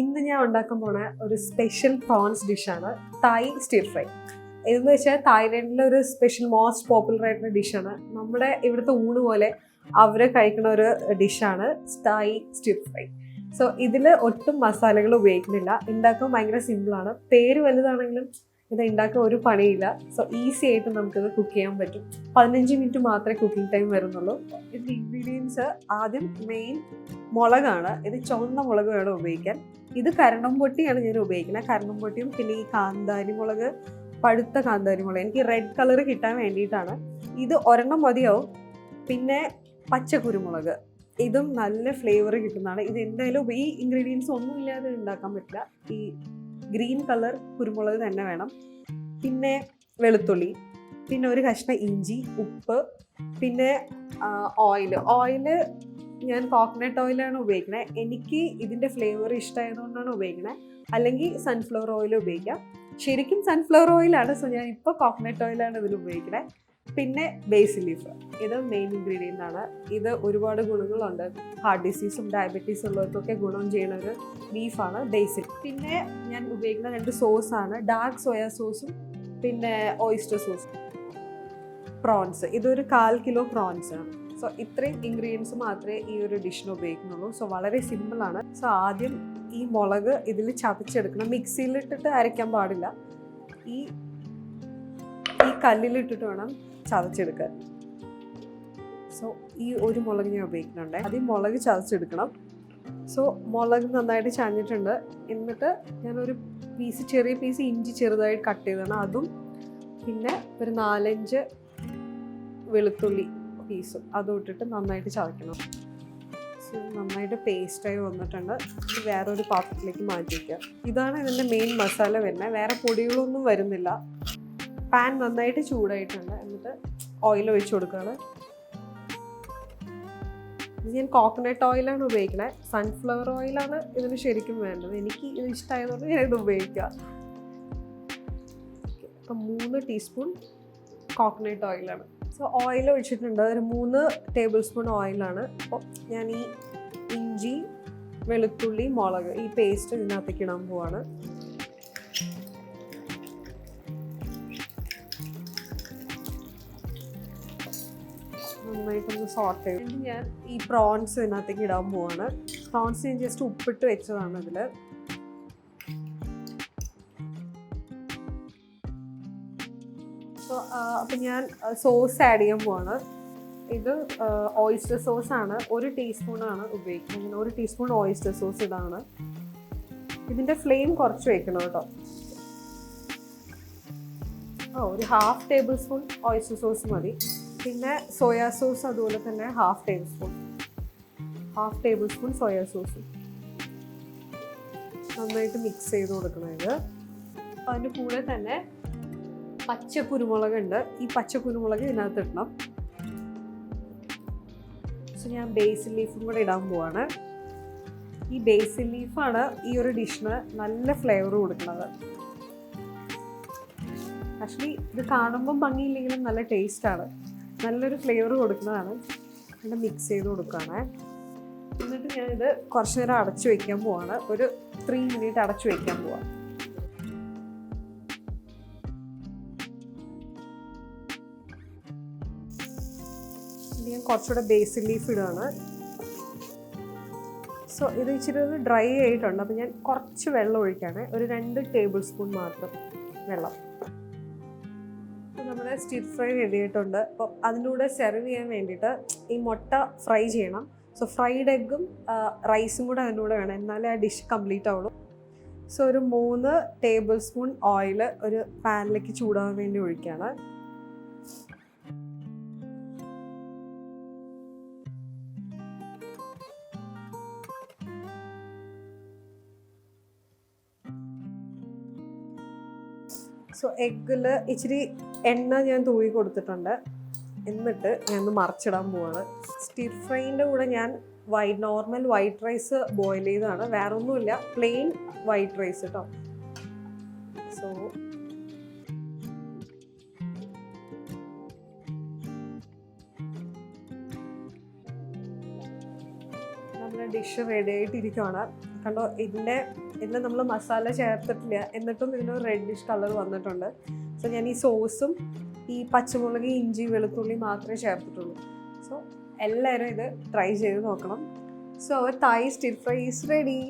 ഇന്ന് ഞാൻ ഉണ്ടാക്കാൻ പോണ ഒരു സ്പെഷ്യൽ പ്രോൺസ് ഡിഷാണ് തായ് സ്റ്റിർ ഫ്രൈ. ഇതെന്ന് വെച്ചാൽ തായ്ലൻഡിലെ ഒരു സ്പെഷ്യൽ മോസ്റ്റ് പോപ്പുലർ ആയിട്ടുള്ള ഡിഷാണ്. നമ്മുടെ ഇവിടുത്തെ ഊണ് പോലെ അവർ കഴിക്കുന്ന ഒരു ഡിഷാണ് തായ് സ്റ്റിർ ഫ്രൈ. സോ ഇതിൽ ഒട്ടും മസാലകൾ ഉപയോഗിക്കുന്നില്ല. ഉണ്ടാക്കാൻ ഭയങ്കര സിമ്പിളാണ്. പേര് വലുതാണെങ്കിലും ഇത് ഉണ്ടാക്കാൻ ഒരു പണിയില്ല. സോ ഈസി ആയിട്ട് നമുക്കിത് കുക്ക് ചെയ്യാൻ പറ്റും. 15 മിനിറ്റ് മാത്രമേ കുക്കിംഗ് ടൈം വരുന്നുള്ളൂ. ഇതിൻ്റെ ഇൻഗ്രീഡിയൻസ് ആദ്യം മെയിൻ മുളകാണ്. ഇത് ചുവന്ന മുളക് വേണം ഉപയോഗിക്കാൻ. ഇത് കരണംപൊട്ടിയാണ് ഞാൻ ഉപയോഗിക്കുന്നത്. കരണംപൊട്ടിയും പിന്നെ ഈ കാന്താരി മുളക്, പഴുത്ത കാന്താരി മുളക്, എനിക്ക് റെഡ് കളർ കിട്ടാൻ വേണ്ടിയിട്ടാണ്. ഇത് ഒരെണ്ണം മതിയാവും. പിന്നെ പച്ചക്കുരുമുളക്, ഇതും നല്ല ഫ്ലേവർ കിട്ടുന്നതാണ്. ഇത് എന്തായാലും ഈ ഇൻഗ്രീഡിയൻസ് ഒന്നും ഇല്ലാതെ ഉണ്ടാക്കാൻ പറ്റില്ല. ഈ ഗ്രീൻ കളർ കുരുമുളക് തന്നെ വേണം. പിന്നെ വെളുത്തുള്ളി, പിന്നെ ഒരു കഷ്ണം ഇഞ്ചി, ഉപ്പ്, പിന്നെ ഓയില് ഞാൻ കോക്കനട്ട് ഓയിലാണ് ഉപയോഗിക്കുന്നത്. എനിക്ക് ഇതിൻ്റെ ഫ്ലേവർ ഇഷ്ടമായതുകൊണ്ടാണ് ഉപയോഗിക്കുന്നത്. അല്ലെങ്കിൽ സൺഫ്ലവർ ഓയിൽ ഉപയോഗിക്കാം. ശരിക്കും സൺഫ്ലവർ ഓയിലാണ്. സോ ഞാൻ ഇപ്പോൾ കോക്കനട്ട് ഓയിലാണ് ഇതിൽ ഉപയോഗിക്കുന്നത്. പിന്നെ ബേസിൽ ലീഫ്, ഇത് മെയിൻ ഇൻഗ്രീഡിയൻ്റ് ആണ്. ഇത് ഒരുപാട് ഗുണങ്ങളുണ്ട്. ഹാർട്ട് ഡിസീസും ഡയബറ്റീസും ഉള്ളവർക്കൊക്കെ ഗുണം ചെയ്യുന്ന ഒരു ലീഫാണ് ബേസിൽ. പിന്നെ ഞാൻ ഉപയോഗിക്കുന്ന 2 സോസാണ്, ഡാർക്ക് സോയാ സോസും പിന്നെ ഓയിസ്റ്റർ സോസും. പ്രോൺസ്, ഇതൊരു 1/4 കിലോ പ്രോൺസ് ആണ്. സോ ഇത്രയും ഇൻഗ്രീഡിയൻസ് മാത്രമേ ഈ ഒരു ഡിഷിന് ഉപയോഗിക്കുന്നുള്ളൂ. സോ വളരെ സിമ്പിളാണ്. സോ ആദ്യം ഈ മുളക് ഇതിൽ ചതച്ചെടുക്കണം. മിക്സിയിലിട്ടിട്ട് അരയ്ക്കാൻ പാടില്ല. ഈ കല്ലിലിട്ടിട്ട് വേണം ചതച്ചെടുക്കാൻ. സോ ഈ ഒരു മുളക് ഞാൻ ഉപയോഗിക്കുന്നുണ്ട്. ആദ്യം മുളക് ചതച്ചെടുക്കണം. സോ മുളക് നന്നായിട്ട് ചതഞ്ഞിട്ടുണ്ട്. എന്നിട്ട് ഞാനൊരു ചെറിയ പീസ് ഇഞ്ചി ചെറുതായിട്ട് കട്ട് ചെയ്തതാണ് അതും, പിന്നെ ഒരു 4-5 വെളുത്തുള്ളി പീസും അതും ഇട്ടിട്ട് നന്നായിട്ട് ചതയ്ക്കണം. സോ നന്നായിട്ട് പേസ്റ്റായി വന്നിട്ടുണ്ട്. ഇത് വേറൊരു പാത്രത്തിലേക്ക് മാറ്റി വയ്ക്കുക. ഇതാണ് ഇതിൻ്റെ മെയിൻ മസാല വരുന്നത്. വേറെ പൊടികളൊന്നും വരുന്നില്ല. പാൻ നന്നായിട്ട് ചൂടായിട്ടുണ്ട്. എന്നിട്ട് ഓയിൽ ഒഴിച്ചു കൊടുക്കുകയാണ്. ഇത് ഞാൻ കോക്കനട്ട് ഓയിലാണ് ഉപയോഗിക്കുന്നത്. സൺഫ്ലവർ ഓയിലാണ് ഇതിന് ശരിക്കും വേണ്ടത്. എനിക്ക് ഇത് ഇഷ്ടമായതുകൊണ്ട് ഞാൻ ഇത് ഉപയോഗിക്കുക. ഇപ്പം 3 ടീസ്പൂൺ കോക്കനട്ട് ഓയിലാണ്. സോ ഓയിൽ ഒഴിച്ചിട്ടുണ്ട്. ഒരു 3 ടേബിൾ സ്പൂൺ ഓയിലാണ്. അപ്പോൾ ഞാൻ ഈ ഇഞ്ചി, വെളുത്തുള്ളി, മുളക് ഈ പേസ്റ്റ് ഇതിനകത്തേക്ക് ഇടാൻ പോവാണ്. നന്നായിട്ടൊന്ന് സോട്ട് ചെയ്ത് ഞാൻ ഈ പ്രോൺസ് ഇതിനകത്തേക്ക് ഇടാൻ പോവാണ്. പ്രോൺസ് ഞാൻ ജസ്റ്റ് ഉപ്പിട്ട് വെച്ചതാണ് ഇതിൽ. സോ അപ്പം ഞാൻ സോസ് ആഡ് ചെയ്യാൻ പോവാണ്. ഇത് ഓയിസ്റ്റർ സോസാണ്. 1 ടീസ്പൂണാണ് ഉപയോഗിക്കുന്നത്. ഇങ്ങനെ 1 ടീസ്പൂൺ ഓയിസ്റ്റർ സോസ് ഇതാണ്. ഇതിൻ്റെ ഫ്ലെയിം കുറച്ച് വെക്കണം കേട്ടോ. ഒരു 1/2 ടേബിൾ സ്പൂൺ ഓയിസ്റ്റർ സോസ് മതി. പിന്നെ സോയാ സോസ് അതുപോലെ തന്നെ 1/2 ടേബിൾ സ്പൂൺ സോയാ സോസ് നന്നായിട്ട് മിക്സ് ചെയ്ത് കൊടുക്കണം. ഇത് അതിൻ്റെ കൂടെ തന്നെ പച്ചക്കുരുമുളക് ഉണ്ട്. ഈ പച്ചക്കുരുമുളക് ഇതിനകത്ത് ഇടണം. സോ ഞാൻ ബേസിൽ ലീഫും കൂടെ ഇടാൻ പോവാണ്. ഈ ബേസിൽ ലീഫാണ് ഈ ഒരു ഡിഷിന് നല്ല ഫ്ലേവർ കൊടുക്കുന്നത്. ആക്ച്വലി ഇത് കാണുമ്പം ഭംഗിയില്ലെങ്കിലും നല്ല ടേസ്റ്റാണ്. നല്ലൊരു ഫ്ലേവർ കൊടുക്കുന്നതാണ്. ഇത് മിക്സ് ചെയ്ത് കൊടുക്കുകയാണ്. എന്നിട്ട് ഞാനിത് കുറച്ച് നേരം അടച്ചു വയ്ക്കാൻ പോവാണ്. ഒരു 3 മിനിറ്റ് അടച്ചു വയ്ക്കാൻ പോവാണ്. ഞാൻ കുറച്ചുകൂടെ ബേസിൽ ലീഫ് ഇടുകയാണ്. സോ ഇത് ഇച്ചിരി ഡ്രൈ ആയിട്ടുണ്ട്. അപ്പോൾ ഞാൻ കുറച്ച് വെള്ളം ഒഴിക്കുകയാണ്. ഒരു 2 ടേബിൾ സ്പൂൺ മാത്രം വെള്ളം. നമ്മുടെ സ്റ്റിർ ഫ്രൈ റെഡി ആയിട്ടുണ്ട്. അപ്പോൾ അതിൻ്റെ കൂടെ സെർവ് ചെയ്യാൻ വേണ്ടിയിട്ട് ഈ മുട്ട ഫ്രൈ ചെയ്യണം. സോ ഫ്രൈഡ് എഗ്ഗും റൈസും കൂടെ അതിൻ്റെ കൂടെ വേണം, എന്നാലേ ആ ഡിഷ് കംപ്ലീറ്റ് ആവുള്ളൂ. സോ ഒരു 3 ടേബിൾ സ്പൂൺ ഓയിൽ ഒരു പാനിലേക്ക് ചൂടാകാൻ വേണ്ടി ഒഴിക്കുകയാണ്. സോ എഗ്ഗിൽ ഇച്ചിരി എണ്ണ ഞാൻ തൂവി കൊടുത്തിട്ടുണ്ട്. എന്നിട്ട് ഞാൻ മറിച്ചിടാൻ പോവാണ്. സ്റ്റിർ ഫ്രൈൻ്റെ കൂടെ ഞാൻ നോർമൽ വൈറ്റ് റൈസ് ബോയിൽ ചെയ്തതാണ്. വേറെ ഒന്നുമില്ല, പ്ലെയിൻ വൈറ്റ് റൈസ് കേട്ടോ. സോ നമ്മുടെ ഡിഷ് റെഡി ആയിട്ടിരിക്കുകയാണ്. കണ്ടോ, ഇതിൽ നമ്മൾ മസാല ചേർത്തിട്ടില്ല, എന്നിട്ടും ഇതിനൊരു റെഡിഷ് കളർ വന്നിട്ടുണ്ട്. സോ ഞാൻ ഈ സോസും ഈ പച്ചമുളക്, ഇഞ്ചി, വെളുത്തുള്ളി മാത്രമേ ചേർത്തിട്ടുള്ളൂ. സോ എല്ലാവരും ഇത് ട്രൈ ചെയ്ത് നോക്കണം. So our Thai stir fry is ready.